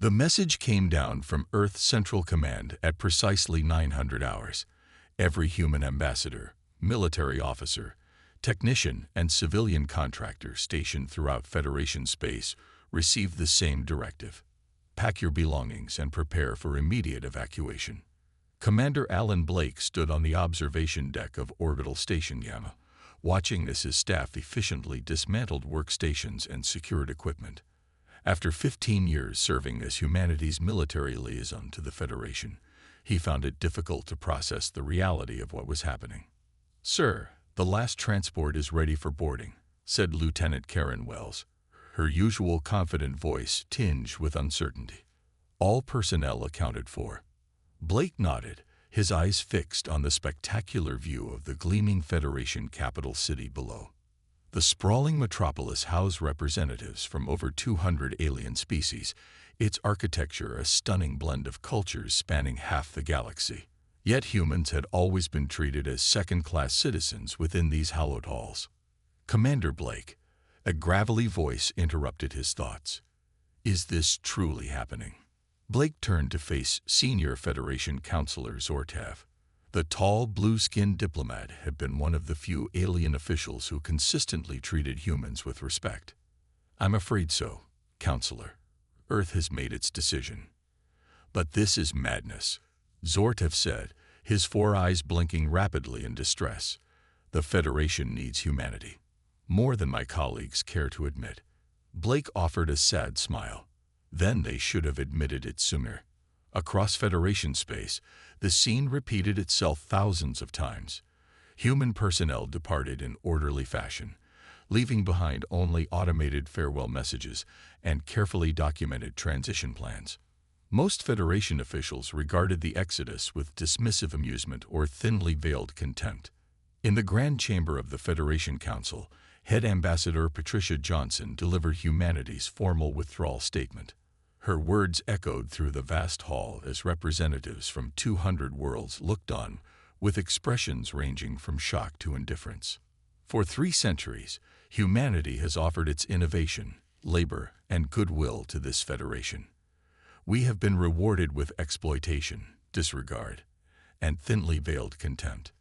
The message came down from Earth Central Command at precisely 900 hours. Every human ambassador, military officer, technician, and civilian contractor stationed throughout Federation space received the same directive. Pack your belongings and prepare for immediate evacuation. Commander Alan Blake stood on the observation deck of Orbital Station Gamma, watching as his staff efficiently dismantled workstations and secured equipment. After 15 years serving as humanity's military liaison to the Federation, he found it difficult to process the reality of what was happening. "Sir, the last transport is ready for boarding," said Lieutenant Karen Wells, her usual confident voice tinged with uncertainty. "All personnel accounted for." Blake nodded, his eyes fixed on the spectacular view of the gleaming Federation capital city below. The sprawling metropolis housed representatives from over 200 alien species, its architecture a stunning blend of cultures spanning half the galaxy. Yet humans had always been treated as second-class citizens within these hallowed halls. "Commander Blake," a gravelly voice interrupted his thoughts. "Is this truly happening?" Blake turned to face Senior Federation Counselor Zortav. The tall, blue-skinned diplomat had been one of the few alien officials who consistently treated humans with respect. "I'm afraid so, Counselor. Earth has made its decision." "But this is madness," Zortav said, his four eyes blinking rapidly in distress. "The Federation needs humanity. More than my colleagues care to admit." Blake offered a sad smile. Then they should have admitted it sooner. Across Federation space, the scene repeated itself thousands of times. Human personnel departed in orderly fashion, leaving behind only automated farewell messages and carefully documented transition plans. Most Federation officials regarded the exodus with dismissive amusement or thinly veiled contempt. In the Grand Chamber of the Federation Council, Head Ambassador Patricia Johnson delivered humanity's formal withdrawal statement. Her words echoed through the vast hall as representatives from 200 worlds looked on, with expressions ranging from shock to indifference. For 3 centuries, humanity has offered its innovation, labor, and goodwill to this Federation. We have been rewarded with exploitation, disregard, and thinly veiled contempt.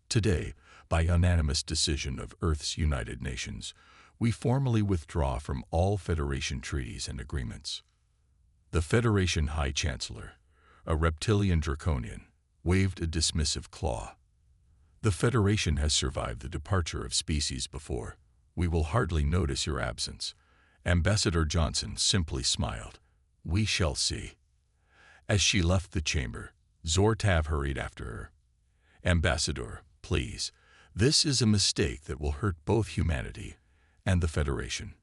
Today, by unanimous decision of Earth's United Nations, we formally withdraw from all Federation treaties and agreements. The Federation High Chancellor, a reptilian draconian, waved a dismissive claw. "The Federation has survived the departure of species before. We will hardly notice your absence." Ambassador Johnson simply smiled. "We shall see." As she left the chamber, Zortav hurried after her. "Ambassador, please, this is a mistake that will hurt both humanity and the Federation."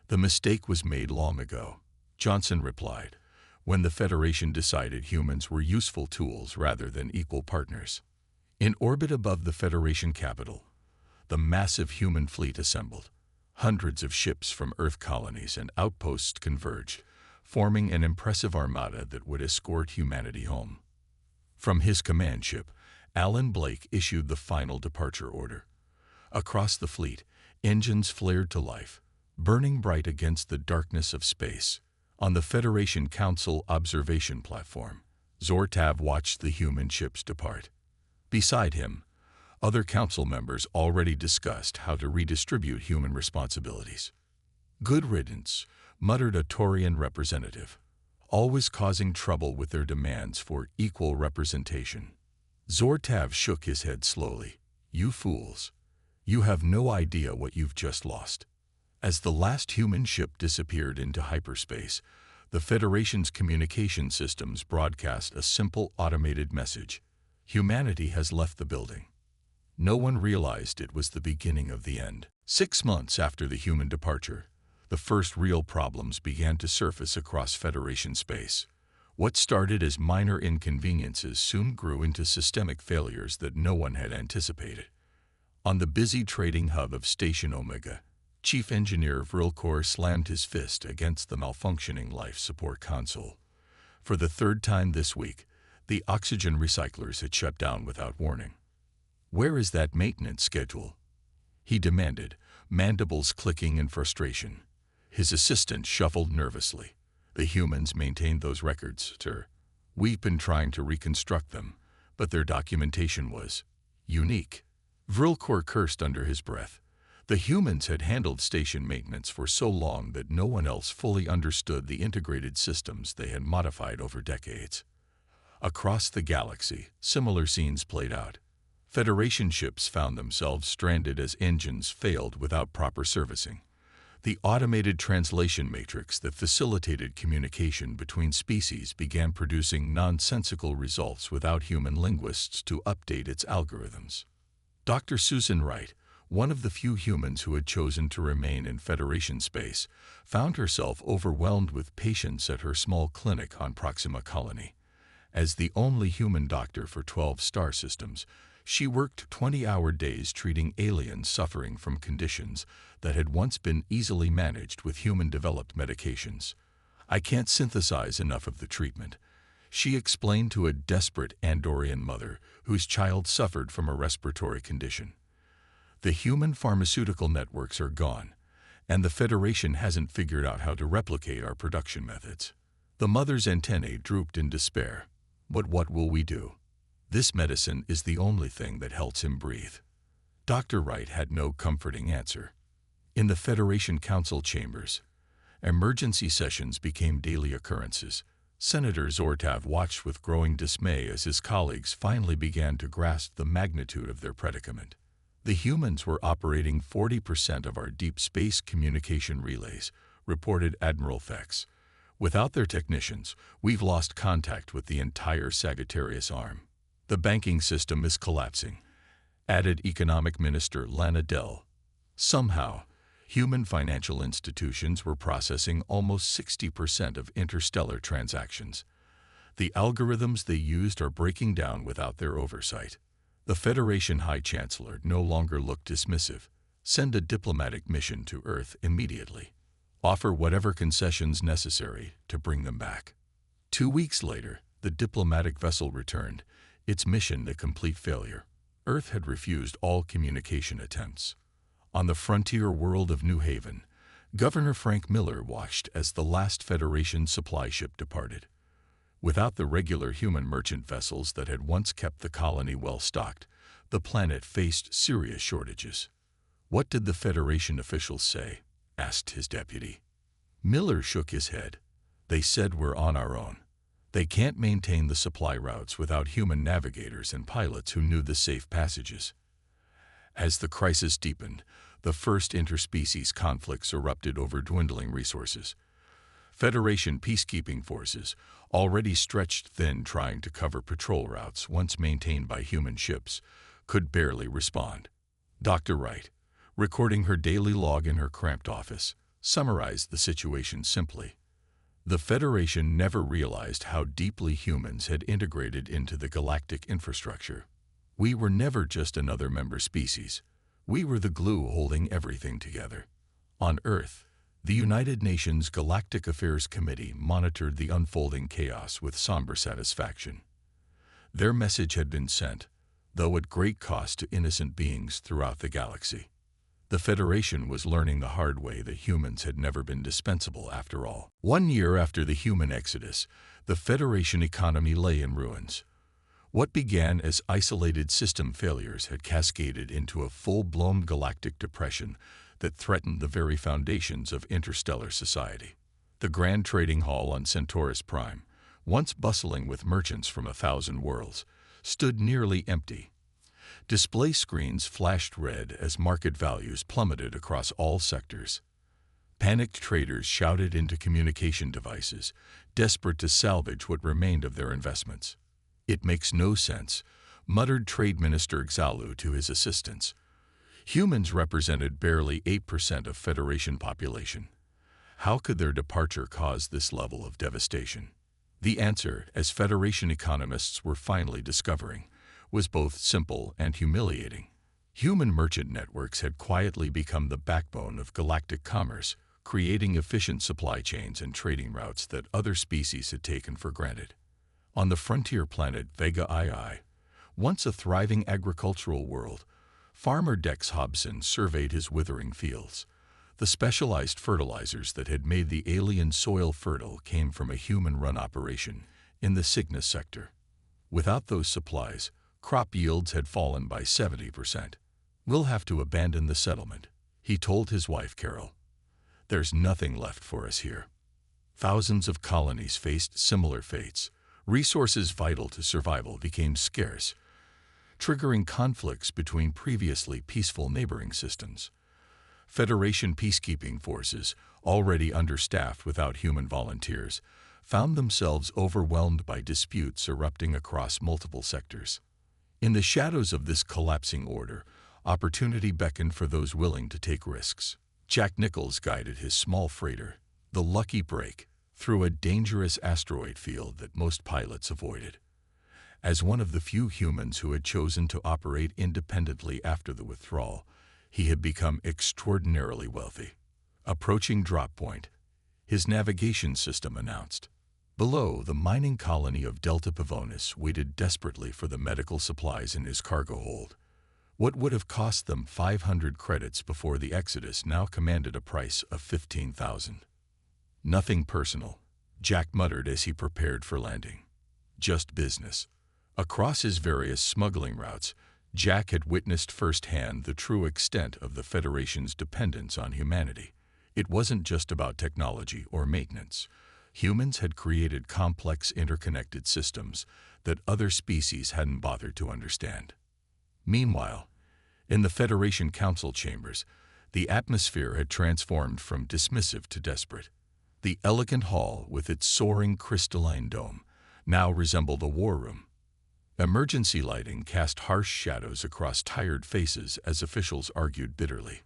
"The mistake was made long ago," Johnson replied, "when the Federation decided humans were useful tools rather than equal partners." In orbit above the Federation capital, the massive human fleet assembled. Hundreds of ships from Earth colonies and outposts converged, forming an impressive armada that would escort humanity home. From his command ship, Alan Blake issued the final departure order. Across the fleet, engines flared to life, burning bright against the darkness of space. On the Federation Council observation platform, Zortav watched the human ships depart. Beside him, other council members already discussed how to redistribute human responsibilities. "Good riddance," muttered a Taurian representative, always causing trouble with their demands for equal representation. Zortav shook his head slowly. "You fools. You have no idea what you've just lost." As the last human ship disappeared into hyperspace, the Federation's communication systems broadcast a simple automated message. "Humanity has left the building." No one realized it was the beginning of the end. 6 months after the human departure, the first real problems began to surface across Federation space. What started as minor inconveniences soon grew into systemic failures that no one had anticipated. On the busy trading hub of Station Omega, Chief Engineer Vrilkor slammed his fist against the malfunctioning life support console. For the 3rd time this week, the oxygen recyclers had shut down without warning. "Where is that maintenance schedule?" he demanded, mandibles clicking in frustration. His assistant shuffled nervously. The humans maintained those records, sir. We've been trying to reconstruct them, but their documentation was unique. Vrilkor cursed under his breath. The humans had handled station maintenance for so long that no one else fully understood the integrated systems they had modified over decades. Across the galaxy, similar scenes played out. Federation ships found themselves stranded as engines failed without proper servicing. The automated translation matrix that facilitated communication between species began producing nonsensical results without human linguists to update its algorithms. Dr. Susan Wright, one of the few humans who had chosen to remain in Federation space, found herself overwhelmed with patients at her small clinic on Proxima Colony. As the only human doctor for 12 star systems, she worked 20-hour days treating aliens suffering from conditions that had once been easily managed with human-developed medications. "I can't synthesize enough of the treatment," she explained to a desperate Andorian mother whose child suffered from a respiratory condition. "The human pharmaceutical networks are gone, and the Federation hasn't figured out how to replicate our production methods." The mother's antennae drooped in despair. "But what will we do? This medicine is the only thing that helps him breathe." Dr. Wright had no comforting answer. In the Federation Council chambers, emergency sessions became daily occurrences. Senator Zortav watched with growing dismay as his colleagues finally began to grasp the magnitude of their predicament. "The humans were operating 40% of our deep space communication relays," reported Admiral Fex. "Without their technicians, we've lost contact with the entire Sagittarius arm." "The banking system is collapsing," added Economic Minister Lana Dell. Somehow, human financial institutions were processing almost 60% of interstellar transactions. "The algorithms they used are breaking down without their oversight." The Federation High Chancellor no longer looked dismissive. "Send a diplomatic mission to Earth immediately. Offer whatever concessions necessary to bring them back." 2 weeks later, the diplomatic vessel returned, its mission a complete failure. Earth had refused all communication attempts. On the frontier world of New Haven, Governor Frank Miller watched as the last Federation supply ship departed. Without the regular human merchant vessels that had once kept the colony well stocked, the planet faced serious shortages. "What did the Federation officials say?" asked his deputy. Miller shook his head. "They said we're on our own. They can't maintain the supply routes without human navigators and pilots who knew the safe passages." As the crisis deepened, the first interspecies conflicts erupted over dwindling resources. Federation peacekeeping forces, already stretched thin trying to cover patrol routes once maintained by human ships, could barely respond. Dr. Wright, recording her daily log in her cramped office, summarized the situation simply. "The Federation never realized how deeply humans had integrated into the galactic infrastructure. We were never just another member species. We were the glue holding everything together." On Earth, the United Nations Galactic Affairs Committee monitored the unfolding chaos with somber satisfaction. Their message had been sent, though at great cost to innocent beings throughout the galaxy. The Federation was learning the hard way that humans had never been dispensable after all. 1 year after the human exodus, the Federation economy lay in ruins. What began as isolated system failures had cascaded into a full-blown galactic depression that threatened the very foundations of interstellar society. The Grand Trading Hall on Centaurus Prime, once bustling with merchants from 1,000 worlds, stood nearly empty. Display screens flashed red as market values plummeted across all sectors. Panicked traders shouted into communication devices, desperate to salvage what remained of their investments. "It makes no sense," muttered Trade Minister Xalu to his assistants. Humans represented barely 8% of Federation population. How could their departure cause this level of devastation? The answer, as Federation economists were finally discovering, was both simple and humiliating. Human merchant networks had quietly become the backbone of galactic commerce, creating efficient supply chains and trading routes that other species had taken for granted. On the frontier planet Vega II, once a thriving agricultural world, farmer Dex Hobson surveyed his withering fields. The specialized fertilizers that had made the alien soil fertile came from a human-run operation in the Cygnus sector. Without those supplies, crop yields had fallen by 70%. "We'll have to abandon the settlement," he told his wife Carol. "There's nothing left for us here." Thousands of colonies faced similar fates. Resources vital to survival became scarce, triggering conflicts between previously peaceful neighboring systems. Federation peacekeeping forces, already understaffed without human volunteers, found themselves overwhelmed by disputes erupting across multiple sectors. In the shadows of this collapsing order, opportunity beckoned for those willing to take risks. Jack Nichols guided his small freighter, the Lucky Break, through a dangerous asteroid field that most pilots avoided. As one of the few humans who had chosen to operate independently after the withdrawal, he had become extraordinarily wealthy. Approaching drop point, his navigation system announced. Below, the mining colony of Delta Pavonis waited desperately for the medical supplies in his cargo hold. What would have cost them 500 credits before the exodus now commanded a price of 15,000. "Nothing personal," Jack muttered as he prepared for landing. "Just business." Across his various smuggling routes, Jack had witnessed firsthand the true extent of the Federation's dependence on humanity. It wasn't just about technology or maintenance. Humans had created complex interconnected systems that other species hadn't bothered to understand. Meanwhile, in the Federation Council chambers, the atmosphere had transformed from dismissive to desperate. The elegant hall, with its soaring crystalline dome, now resembled a war room. Emergency lighting cast harsh shadows across tired faces as officials argued bitterly.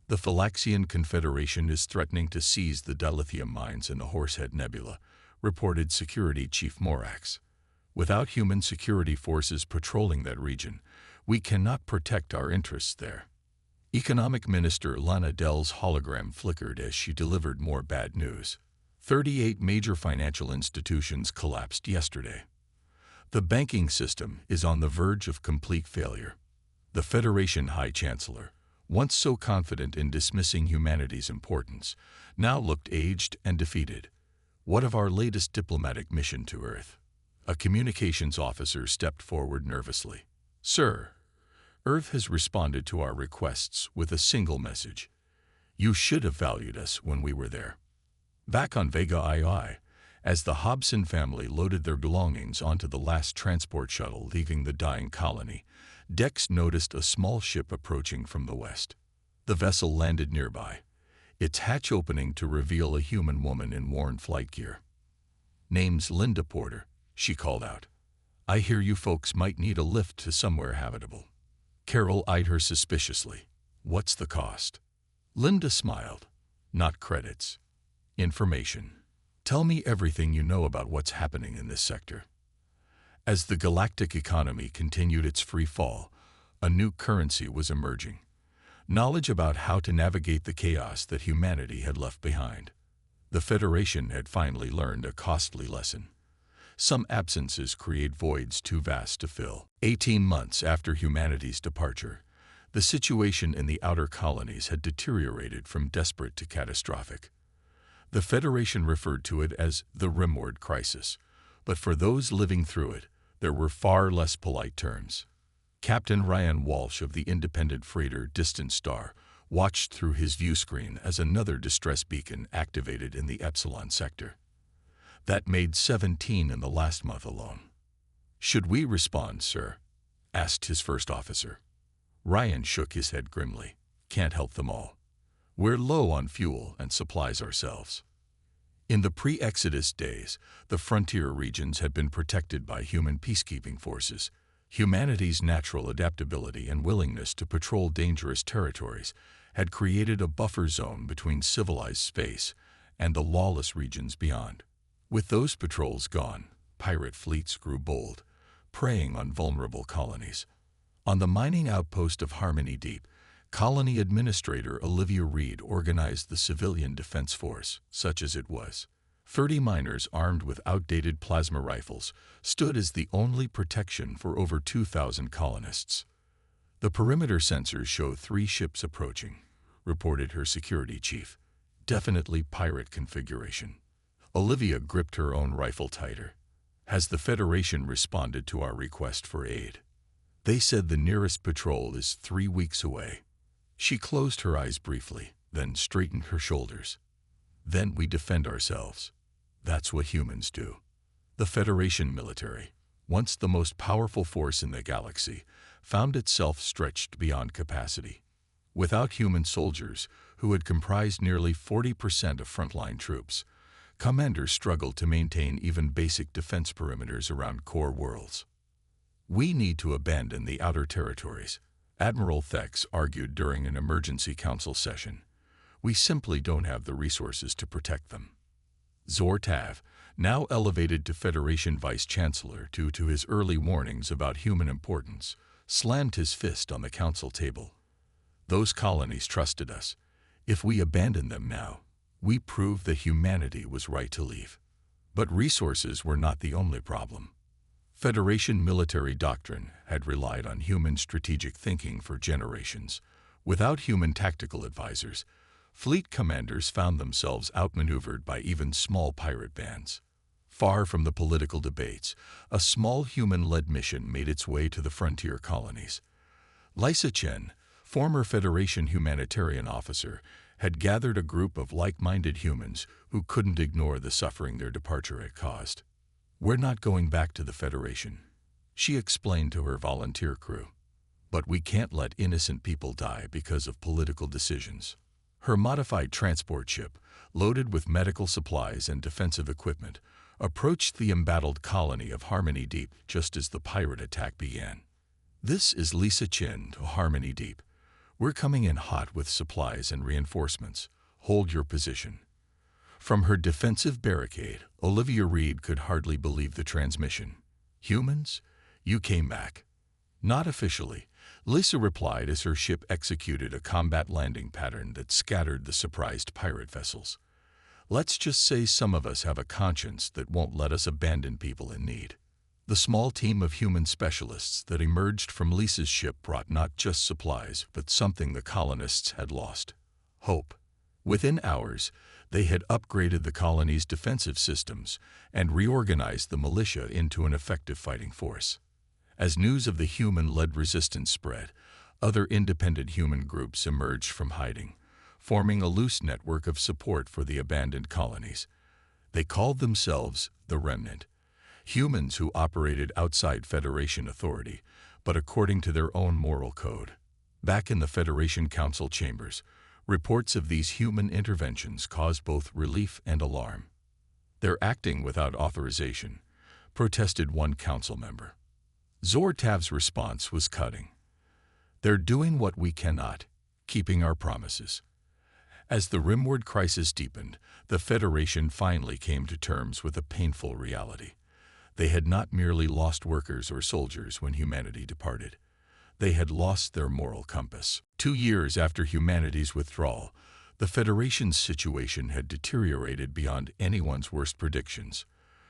"The Phylaxian Confederation is threatening to seize the dilithium mines in the Horsehead Nebula," reported Security Chief Morax. "Without human security forces patrolling that region, we cannot protect our interests there." Economic Minister Lana Dell's hologram flickered as she delivered more bad news. 38 major financial institutions collapsed yesterday. The banking system is on the verge of complete failure. The Federation High Chancellor, once so confident in dismissing humanity's importance, now looked aged and defeated. "What of our latest diplomatic mission to Earth?" A communications officer stepped forward nervously. "Sir, Earth has responded to our requests with a single message. You should have valued us when we were there." Back on Vega II, as the Hobson family loaded their belongings onto the last transport shuttle leaving the dying colony, Dex noticed a small ship approaching from the west. The vessel landed nearby, its hatch opening to reveal a human woman in worn flight gear. "Name's Linda Porter," she called out. "I hear you folks might need a lift to somewhere habitable." Carol eyed her suspiciously. "What's the cost?" Linda smiled. "Not credits. Information. Tell me everything you know about what's happening in this sector." As the galactic economy continued its free fall, a new currency was emerging. Knowledge about how to navigate the chaos that humanity had left behind. The Federation had finally learned a costly lesson. Some absences create voids too vast to fill. 18 months after humanity's departure, the situation in the outer colonies had deteriorated from desperate to catastrophic. The Federation referred to it as the Rimward crisis, but for those living through it, there were far less polite terms. Captain Ryan Walsh of the independent freighter Distant Star watched through his view screen as another distress beacon activated in the Epsilon sector. That made 17 in the last month alone. "Should we respond, sir?" asked his first officer. Ryan shook his head grimly. "Can't help them all. We're low on fuel and supplies ourselves." In the pre-Exodus days, the frontier regions had been protected by human peacekeeping forces. Humanity's natural adaptability and willingness to patrol dangerous territories had created a buffer zone between civilized space and the lawless regions beyond. With those patrols gone, pirate fleets grew bold, preying on vulnerable colonies. On the mining outpost of Harmony Deep, Colony Administrator Olivia Reed organized the Civilian Defense Force, such as it was. 30 miners armed with outdated plasma rifles stood as the only protection for over 2,000 colonists. The perimeter sensors showed 3 ships approaching, reported her security chief. Definitely pirate configuration. Olivia gripped her own rifle tighter. Has the Federation responded to our request for aid? They said the nearest patrol is 3 weeks away. She closed her eyes briefly, then straightened her shoulders. Then we defend ourselves. That's what humans do. The Federation military, once the most powerful force in the galaxy, found itself stretched beyond capacity. Without human soldiers, who had comprised nearly 40% of frontline troops, commanders struggled to maintain even basic defense perimeters around core worlds. We need to abandon the outer territories, Admiral Thex argued during an emergency council session. We simply don't have the resources to protect them. Zortav, now elevated to Federation Vice-Chancellor due to his early warnings about human importance, slammed his fist on the council table. Those colonies trusted us. If we abandon them now, we prove that humanity was right to leave. But resources were not the only problem. Federation military doctrine had relied on human strategic thinking for generations. Without human tactical advisors, fleet commanders found themselves outmaneuvered by even small pirate bands. Far from the political debates, a small human-led mission made its way to the frontier colonies. Lysa Chen, former Federation humanitarian officer, had gathered a group of like-minded humans who couldn't ignore the suffering their departure had caused. We're not going back to the Federation, she explained to her volunteer crew. But we can't let innocent people die because of political decisions. Her modified transport ship, loaded with medical supplies and defensive equipment, approached the embattled colony of Harmony Deep just as the pirate attack began. This is Lysa Chen to Harmony Deep. We're coming in hot with supplies and reinforcements. Hold your position. From her defensive barricade, Olivia Reed could hardly believe the transmission. Humans? You came back. Not officially, Lysa replied as her ship executed a combat landing pattern that scattered the surprised pirate vessels. Let's just say some of us have a conscience that won't let us abandon people in need. The small team of human specialists that emerged from Lysa's ship brought not just supplies, but something the colonists had lost: hope. Within hours, they had upgraded the colony's defensive systems and reorganized the militia into an effective fighting force. As news of the human-led resistance spread, other independent human groups emerged from hiding, forming a loose network of support for the abandoned colonies. They called themselves the Remnant. Humans who operated outside Federation authority, but according to their own moral code. Back in the Federation Council chambers, reports of these human interventions caused both relief and alarm. They're acting without authorization, protested one council member. Zortav's response was cutting. They're doing what we cannot, keeping our promises. As the Rimward crisis deepened, the Federation finally came to terms with a painful reality. They had not merely lost workers or soldiers when humanity departed. They had lost their moral compass. 2 years after humanity's withdrawal, the Federation's situation had deteriorated beyond anyone's worst predictions.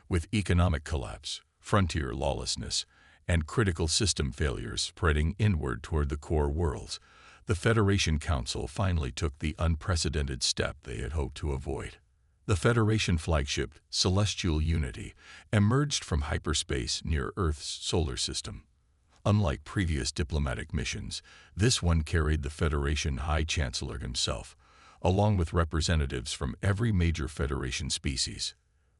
With economic collapse, frontier lawlessness, and critical system failures spreading inward toward the core worlds, the Federation Council finally took the unprecedented step they had hoped to avoid. The Federation flagship, Celestial Unity, emerged from hyperspace near Earth's solar system. Unlike previous diplomatic missions, this one carried the Federation High Chancellor himself, along with representatives from every major Federation species.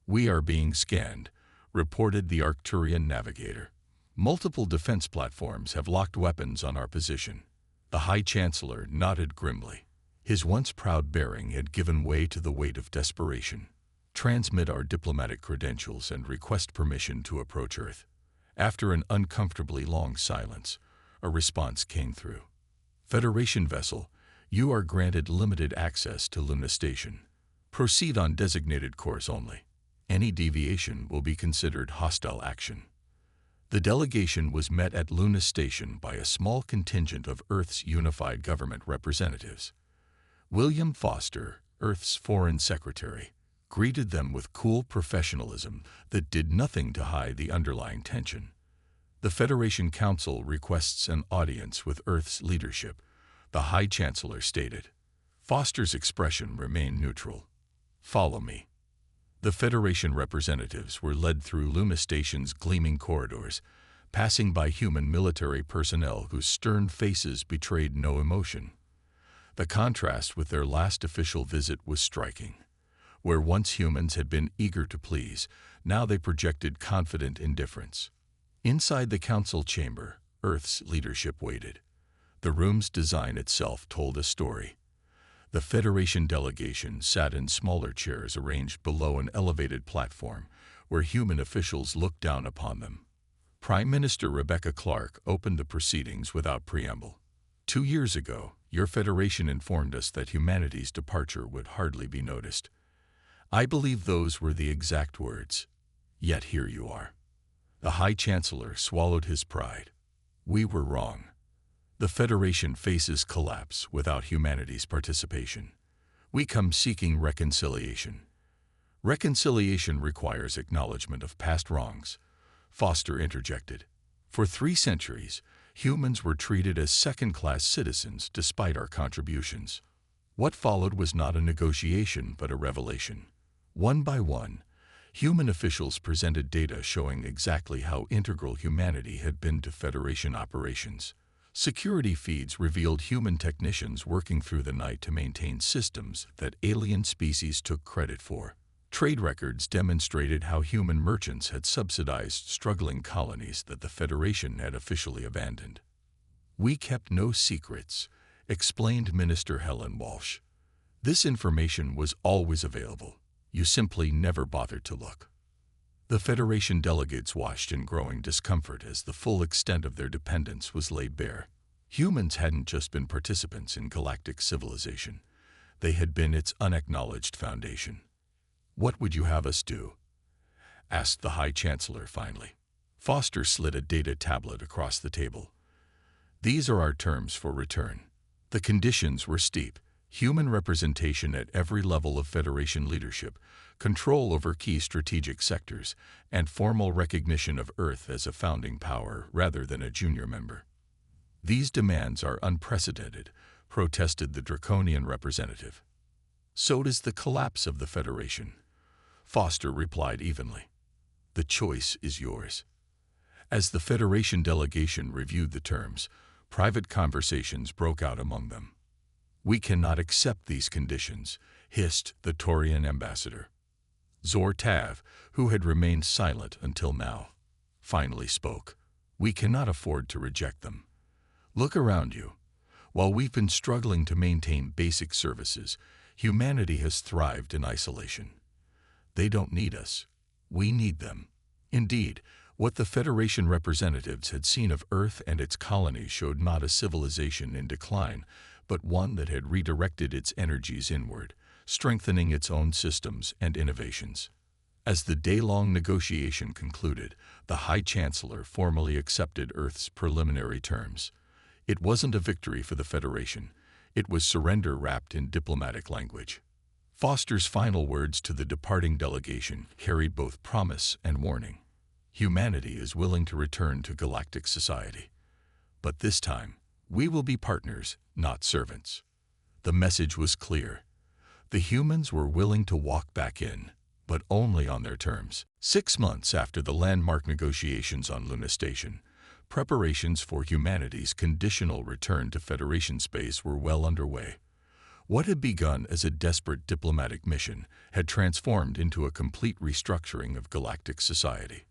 We are being scanned, reported the Arcturian navigator. Multiple defense platforms have locked weapons on our position. The High Chancellor nodded grimly. His once proud bearing had given way to the weight of desperation. Transmit our diplomatic credentials and request permission to approach Earth. After an uncomfortably long silence, a response came through. Federation vessel, you are granted limited access to Luna Station. Proceed on designated course only. Any deviation will be considered hostile action. The delegation was met at Luna Station by a small contingent of Earth's unified government representatives. William Foster, Earth's Foreign Secretary, greeted them with cool professionalism that did nothing to hide the underlying tension. The Federation Council requests an audience with Earth's leadership, the High Chancellor stated. Foster's expression remained neutral. "Follow me." The Federation representatives were led through Luna Station's gleaming corridors, passing by human military personnel whose stern faces betrayed no emotion. The contrast with their last official visit was striking. Where once humans had been eager to please, now they projected confident indifference. Inside the council chamber, Earth's leadership waited. The room's design itself told a story. The Federation delegation sat in smaller chairs arranged below an elevated platform, where human officials looked down upon them. Prime Minister Rebecca Clark opened the proceedings without preamble. 2 years ago, your Federation informed us that humanity's departure would hardly be noticed. I believe those were the exact words. Yet here you are. The High Chancellor swallowed his pride. We were wrong. The Federation faces collapse without humanity's participation. We come seeking reconciliation. Reconciliation requires acknowledgement of past wrongs. Foster interjected. For 3 centuries, humans were treated as second-class citizens despite our contributions. What followed was not a negotiation but a revelation. One by one, human officials presented data showing exactly how integral humanity had been to Federation operations. Security feeds revealed human technicians working through the night to maintain systems that alien species took credit for. Trade records demonstrated how human merchants had subsidized struggling colonies that the Federation had officially abandoned. We kept no secrets, explained Minister Helen Walsh. This information was always available. You simply never bothered to look. The Federation delegates watched in growing discomfort as the full extent of their dependence was laid bare. Humans hadn't just been participants in galactic civilization. They had been its unacknowledged foundation. "What would you have us do?" asked the High Chancellor finally. Foster slid a data tablet across the table. "These are our terms for return." The conditions were steep. Human representation at every level of Federation leadership, control over key strategic sectors, and formal recognition of Earth as a founding power rather than a junior member. "These demands are unprecedented," protested the draconian representative. "So does the collapse of the Federation," Foster replied evenly. "The choice is yours." As the Federation delegation reviewed the terms, private conversations broke out among them. "We cannot accept these conditions," hissed the Taurian ambassador. Zor Tav, who had remained silent until now, finally spoke. "We cannot afford to reject them. Look around you. While we've been struggling to maintain basic services, humanity has thrived in isolation. They don't need us. We need them." Indeed, what the Federation representatives had seen of Earth and its colonies showed not a civilization in decline, but one that had redirected its energies inward, strengthening its own systems and innovations. As the day-long negotiation concluded, the High Chancellor formally accepted Earth's preliminary terms. It wasn't a victory for the Federation. It was surrender wrapped in diplomatic language. Foster's final words to the departing delegation carried both promise and warning. Humanity is willing to return to galactic society. But this time, we will be partners, not servants. The message was clear. The humans were willing to walk back in, but only on their terms. 6 months after the landmark negotiations on Luna Station, preparations for humanity's conditional return to Federation space were well underway. What had begun as a desperate diplomatic mission had transformed into a complete restructuring of galactic society.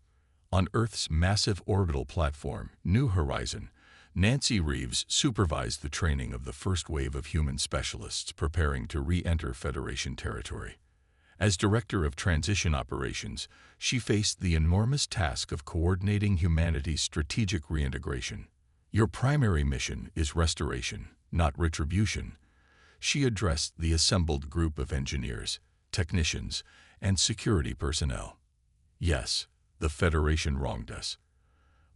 On Earth's massive orbital platform, New Horizon, Nancy Reeves supervised the training of the first wave of human specialists preparing to re-enter Federation territory. As Director of Transition Operations, she faced the enormous task of coordinating humanity's strategic reintegration. "Your primary mission is restoration, not retribution," she addressed the assembled group of engineers, technicians, and security personnel. "Yes, the Federation wronged us.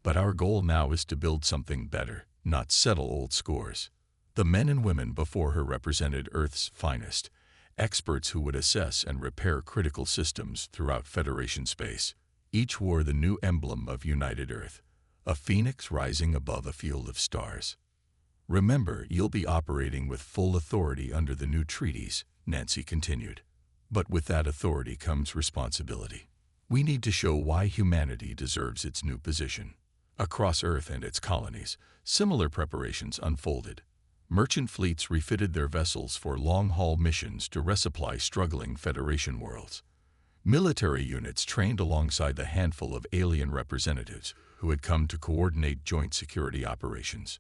But our goal now is to build something better, not settle old scores." The men and women before her represented Earth's finest, experts who would assess and repair critical systems throughout Federation space. Each wore the new emblem of United Earth, a phoenix rising above a field of stars. Remember, you'll be operating with full authority under the new treaties, Nancy continued. But with that authority comes responsibility. We need to show why humanity deserves its new position. Across Earth and its colonies, similar preparations unfolded. Merchant fleets refitted their vessels for long-haul missions to resupply struggling Federation worlds. Military units trained alongside the handful of alien representatives who had come to coordinate joint security operations.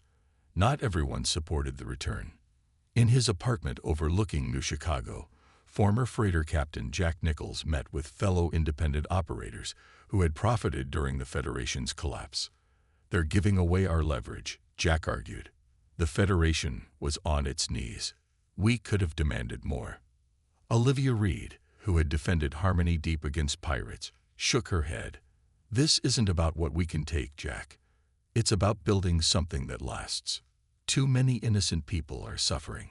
Not everyone supported the return. In his apartment overlooking New Chicago, former freighter captain Jack Nichols met with fellow independent operators who had profited during the Federation's collapse. "They're giving away our leverage," Jack argued. The Federation was on its knees. We could have demanded more. Olivia Reed, who had defended Harmony Deep against pirates, shook her head. "This isn't about what we can take, Jack. It's about building something that lasts. Too many innocent people are suffering."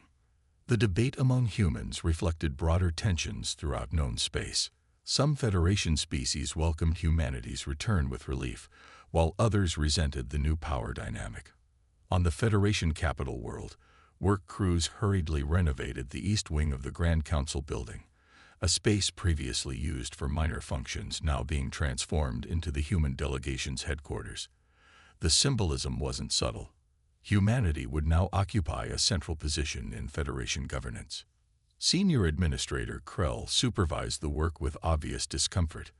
The debate among humans reflected broader tensions throughout known space. Some Federation species welcomed humanity's return with relief, while others resented the new power dynamic. On the Federation capital world, work crews hurriedly renovated the east wing of the Grand Council building, a space previously used for minor functions now being transformed into the human delegation's headquarters. The symbolism wasn't subtle. Humanity would now occupy a central position in Federation governance. Senior Administrator Krell supervised the work with obvious discomfort.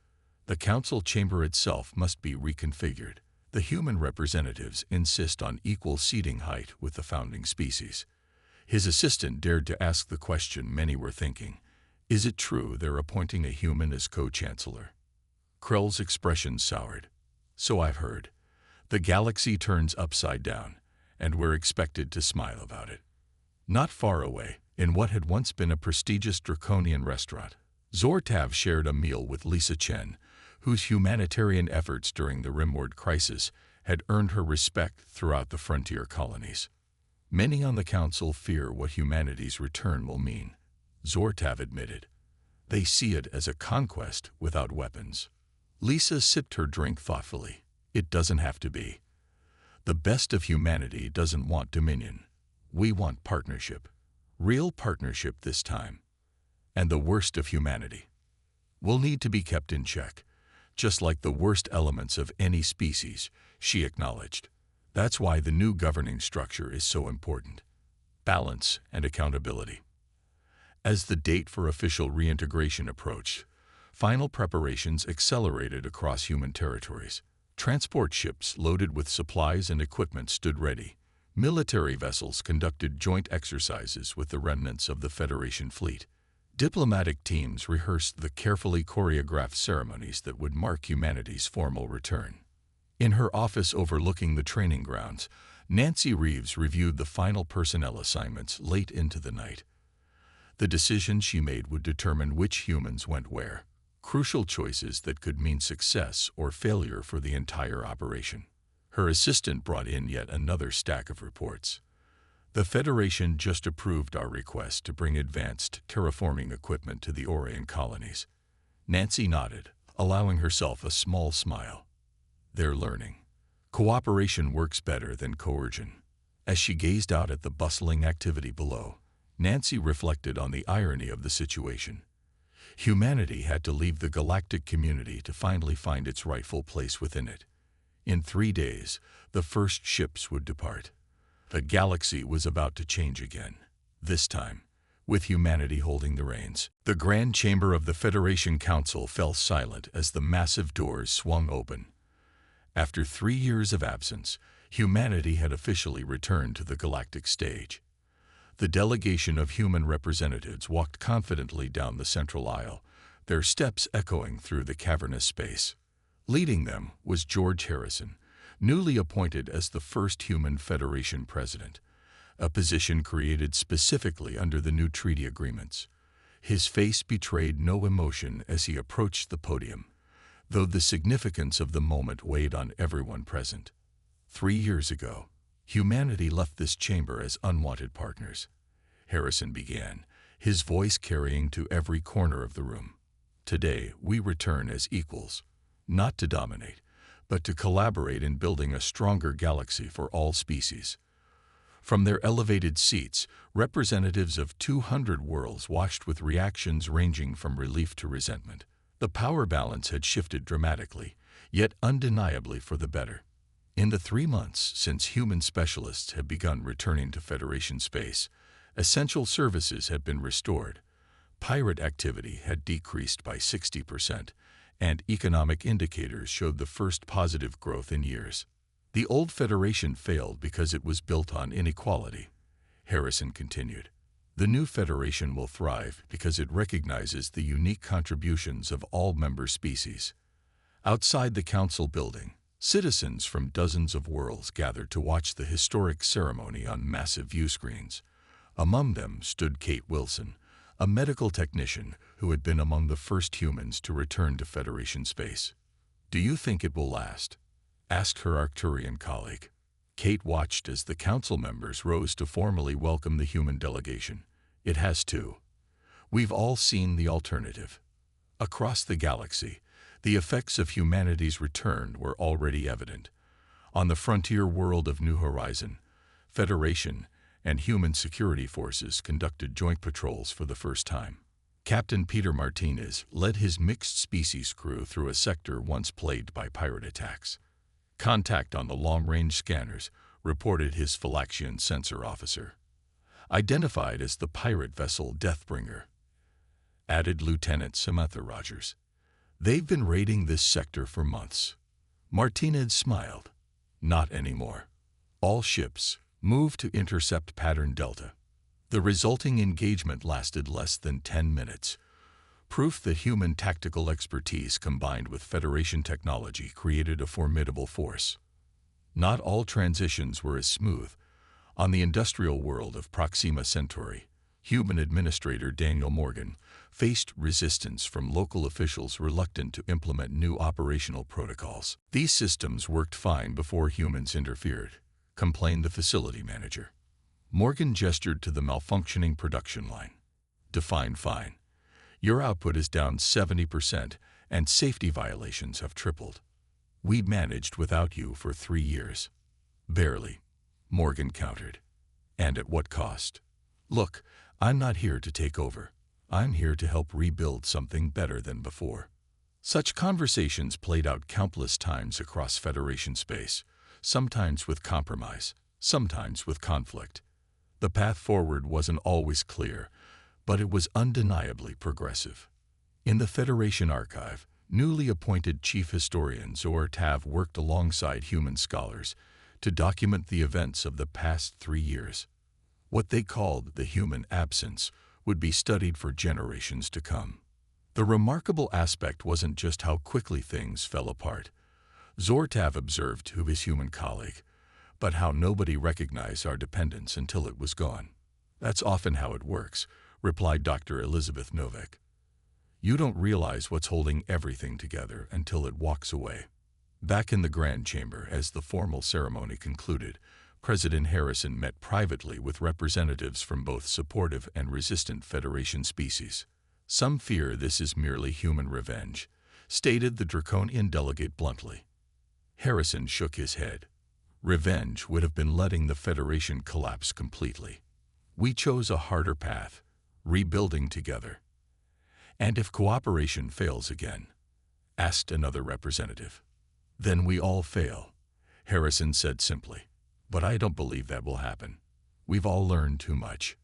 The council chamber itself must be reconfigured. The human representatives insist on equal seating height with the founding species. His assistant dared to ask the question many were thinking. Is it true they're appointing a human as co-chancellor? Krell's expression soured. So I've heard. The galaxy turns upside down, and we're expected to smile about it. Not far away, in what had once been a prestigious draconian restaurant, Zortav shared a meal with Lisa Chen, whose humanitarian efforts during the Rimward crisis had earned her respect throughout the frontier colonies. Many on the council fear what humanity's return will mean, Zortav admitted. They see it as a conquest without weapons. Lisa sipped her drink thoughtfully. It doesn't have to be. The best of humanity doesn't want dominion. We want partnership. Real partnership this time. And the worst of humanity will need to be kept in check, just like the worst elements of any species, she acknowledged. That's why the new governing structure is so important. Balance and accountability. As the date for official reintegration approached, final preparations accelerated across human territories. Transport ships loaded with supplies and equipment stood ready. Military vessels conducted joint exercises with the remnants of the Federation fleet. Diplomatic teams rehearsed the carefully choreographed ceremonies that would mark humanity's formal return. In her office overlooking the training grounds, Nancy Reeves reviewed the final personnel assignments late into the night. The decisions she made would determine which humans went where, crucial choices that could mean success or failure for the entire operation. Her assistant brought in yet another stack of reports. The Federation just approved our request to bring advanced terraforming equipment to the Orion colonies. Nancy nodded, allowing herself a small smile. They're learning. Cooperation works better than coercion. As she gazed out at the bustling activity below, Nancy reflected on the irony of the situation. Humanity had to leave the galactic community to finally find its rightful place within it. In 3 days, the first ships would depart. The galaxy was about to change again, this time, with humanity holding the reins. The Grand Chamber of the Federation Council fell silent as the massive doors swung open. After 3 years of absence, humanity had officially returned to the galactic stage. The delegation of human representatives walked confidently down the central aisle, their steps echoing through the cavernous space. Leading them was George Harrison, newly appointed as the first human Federation president, a position created specifically under the new treaty agreements. His face betrayed no emotion as he approached the podium, though the significance of the moment weighed on everyone present. 3 years ago, humanity left this chamber as unwanted partners. Harrison began, his voice carrying to every corner of the room. Today, we return as equals, not to dominate, but to collaborate in building a stronger galaxy for all species. From their elevated seats, representatives of 200 worlds watched with reactions ranging from relief to resentment. The power balance had shifted dramatically, yet undeniably for the better. In the 3 months since human specialists had begun returning to Federation space, essential services had been restored, pirate activity had decreased by 60%, and economic indicators showed the first positive growth in years. The old Federation failed because it was built on inequality, Harrison continued. The new Federation will thrive because it recognizes the unique contributions of all member species. Outside the council building, citizens from dozens of worlds gathered to watch the historic ceremony on massive view screens. Among them stood Kate Wilson, a medical technician who had been among the first humans to return to Federation space. "Do you think it will last?" asked her Arcturian colleague. Kate watched as the council members rose to formally welcome the human delegation. "It has to. We've all seen the alternative." Across the galaxy, the effects of humanity's return were already evident. On the frontier world of New Horizon, Federation and human security forces conducted joint patrols for the first time. Captain Peter Martinez led his mixed-species crew through a sector once plagued by pirate attacks. "Contact on the long-range scanners," reported his Phylaxian sensor officer. "Identified as the pirate vessel Deathbringer," added Lieutenant Samantha Rogers. "They've been raiding this sector for months." Martinez smiled. "Not anymore. All ships move to intercept pattern Delta." The resulting engagement lasted less than 10 minutes. Proof that human tactical expertise combined with Federation technology created a formidable force. Not all transitions were as smooth. On the industrial world of Proxima Centauri, human administrator Daniel Morgan faced resistance from local officials reluctant to implement new operational protocols. "These systems worked fine before humans interfered," complained the facility manager. Morgan gestured to the malfunctioning production line. "Define fine. Your output is down 70%, and safety violations have tripled. We managed without you for 3 years." "Barely," Morgan countered. "And at what cost?" "Look, I'm not here to take over. I'm here to help rebuild something better than before." Such conversations played out countless times across Federation space, sometimes with compromise, sometimes with conflict. The path forward wasn't always clear, but it was undeniably progressive. In the Federation archive, newly appointed chief historian Zor Tav worked alongside human scholars to document the events of the past 3 years. What they called the human absence would be studied for generations to come. The remarkable aspect wasn't just how quickly things fell apart, Zor Tav observed to his human colleague, but how nobody recognized our dependence until it was gone. "That's often how it works," replied Dr. Elizabeth Novak. "You don't realize what's holding everything together until it walks away." Back in the Grand Chamber, as the formal ceremony concluded, President Harrison met privately with representatives from both supportive and resistant Federation species. "Some fear this is merely human revenge," stated the Draconian delegate bluntly. Harrison shook his head. "Revenge would have been letting the Federation collapse completely. We chose a harder path, rebuilding together." "And if cooperation fails again?" asked another representative. "Then we all fail," Harrison said simply. "But I don't believe that will happen. We've all learned too much."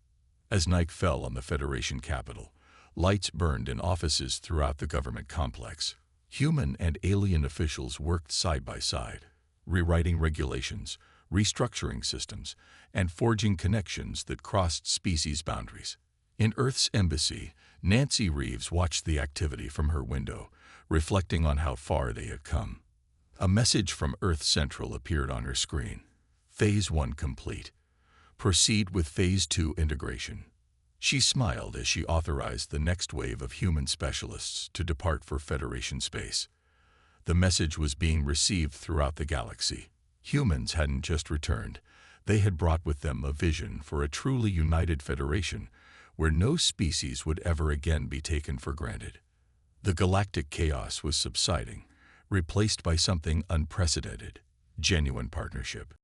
As night fell on the Federation capital, lights burned in offices throughout the government complex. Human and alien officials worked side by side, rewriting regulations, restructuring systems, and forging connections that crossed species boundaries. In Earth's embassy, Nancy Reeves watched the activity from her window, reflecting on how far they had come. A message from Earth Central appeared on her screen. "Phase 1 complete. Proceed with Phase 2 integration." She smiled as she authorized the next wave of human specialists to depart for Federation space. The message was being received throughout the galaxy. Humans hadn't just returned. They had brought with them a vision for a truly united Federation where no species would ever again be taken for granted. The galactic chaos was subsiding, replaced by something unprecedented: genuine partnership.